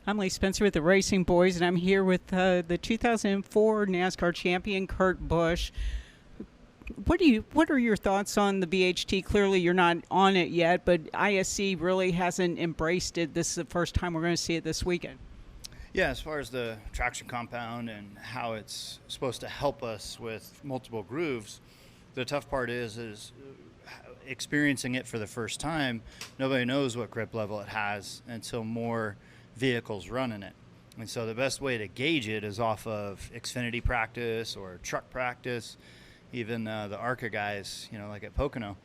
I'm Lee Spencer with the Racing Boys, and I'm here with the 2004 NASCAR champion Kurt Busch. What are your thoughts on the BHT? Clearly, you're not on it yet, but ISC really hasn't embraced it. This is the first time we're going to see it this weekend. Yeah, as far as the traction compound and how it's supposed to help us with multiple grooves, the tough part is experiencing it for the first time. Nobody knows what grip level it has until more vehicles running it. And so the best way to gauge it is off of Xfinity practice or truck practice, even the ARCA guys, like at Pocono.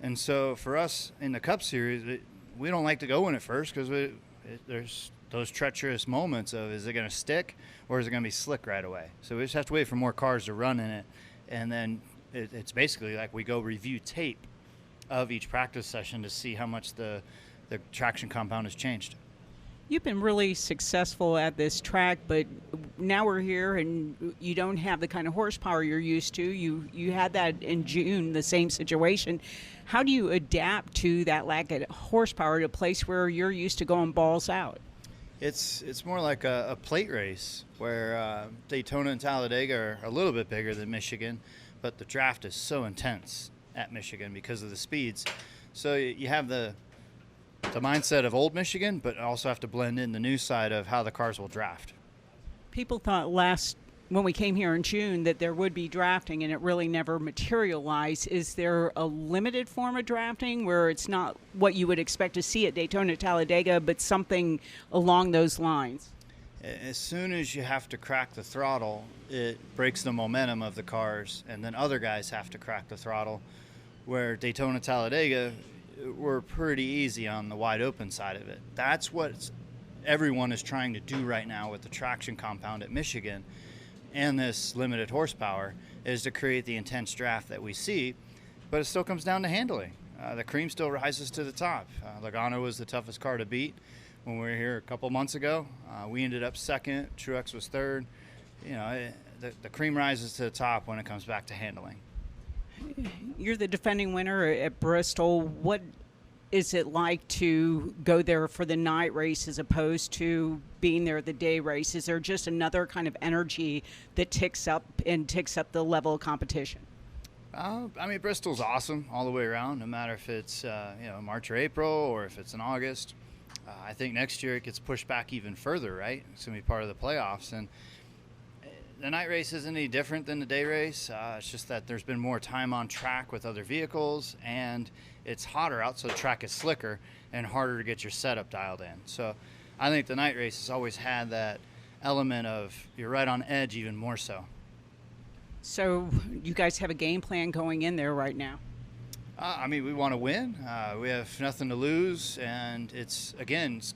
And so for us in the Cup Series, we don't like to go in it first because there's those treacherous moments of, is it going to stick or is it going to be slick right away? So we just have to wait for more cars to run in it. And then it's basically like we go review tape of each practice session to see how much the traction compound has changed. You've been really successful at this track, but now we're here and you don't have the kind of horsepower you're used to. You had that in June, the same situation. How do you adapt to that lack of horsepower to a place where you're used to going balls out? It's more like a plate race where Daytona and Talladega are a little bit bigger than Michigan, but the draft is so intense at Michigan because of the speeds. So you have the mindset of old Michigan, but also have to blend in the new side of how the cars will draft. People thought when we came here in June that there would be drafting, and it really never materialized. Is there a limited form of drafting where it's not what you would expect to see at Daytona, Talladega, but something along those lines? As soon as you have to crack the throttle, it breaks the momentum of the cars, and then other guys have to crack the throttle, where Daytona, Talladega, we're pretty easy on the wide open side of it. That's what everyone is trying to do right now with the traction compound at Michigan and this limited horsepower, is to create the intense draft that we see, but it still comes down to handling. The cream still rises to the top. Logano was the toughest car to beat when we were here a couple months ago. We ended up second. Truex was third. The cream rises to the top when it comes back to handling. You're the defending winner at Bristol. What is it like to go there for the night race as opposed to being there at the day race? Is there just another kind of energy that ticks up the level of competition? Bristol's awesome all the way around, no matter if it's March or April or if it's in August. I think next year it gets pushed back even further, right? It's going to be part of the playoffs. And the night race isn't any different than the day race. It's just that there's been more time on track with other vehicles, and it's hotter out, so the track is slicker and harder to get your setup dialed in. So I think the night race has always had that element of you're right on edge even more so. So you guys have a game plan going in there right now? We want to win. We have nothing to lose, and it's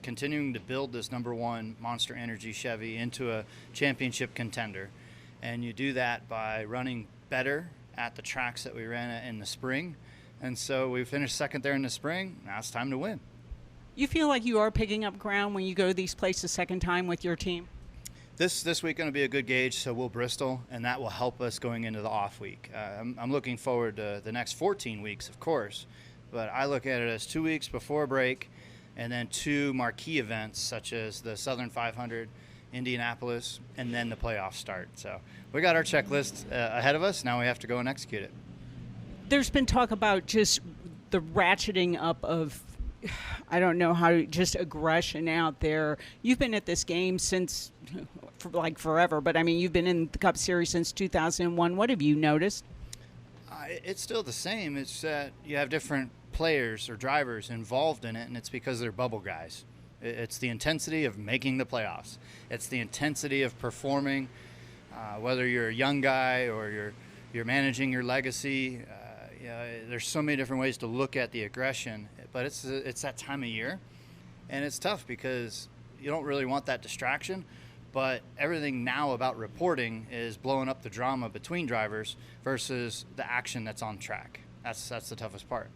continuing to build this number one Monster Energy Chevy into a championship contender. And you do that by running better at the tracks that we ran at in the spring. And so we finished second there in the spring. Now it's time to win. You feel like you are picking up ground when you go to these places second time with your team? This week going to be a good gauge, so will Bristol, and that will help us going into the off week. I'm looking forward to the next 14 weeks, of course, but I look at it as 2 weeks before break and then two marquee events such as the Southern 500, Indianapolis, and then the playoffs start. So we got our checklist ahead of us. Now we have to go and execute it. There's been talk about just the ratcheting up of, I don't know just aggression out there. You've been at this game since forever, but you've been in the Cup Series since 2001. What have you noticed? It's still the same. It's that you have different players or drivers involved in it, and it's because they're bubble guys. It's the intensity of making the playoffs. It's the intensity of performing, whether you're a young guy or you're managing your legacy. There's so many different ways to look at the aggression, but it's that time of year, and it's tough because you don't really want that distraction, but everything now about reporting is blowing up the drama between drivers versus the action that's on track. That's the toughest part.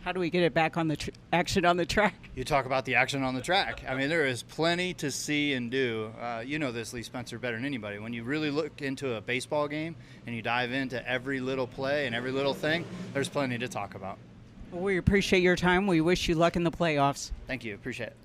How do we get it back on the action on the track? You talk about the action on the track. There is plenty to see and do. You know this, Lee Spencer, better than anybody. When you really look into a baseball game and you dive into every little play and every little thing, there's plenty to talk about. Well, we appreciate your time. We wish you luck in the playoffs. Thank you. Appreciate it.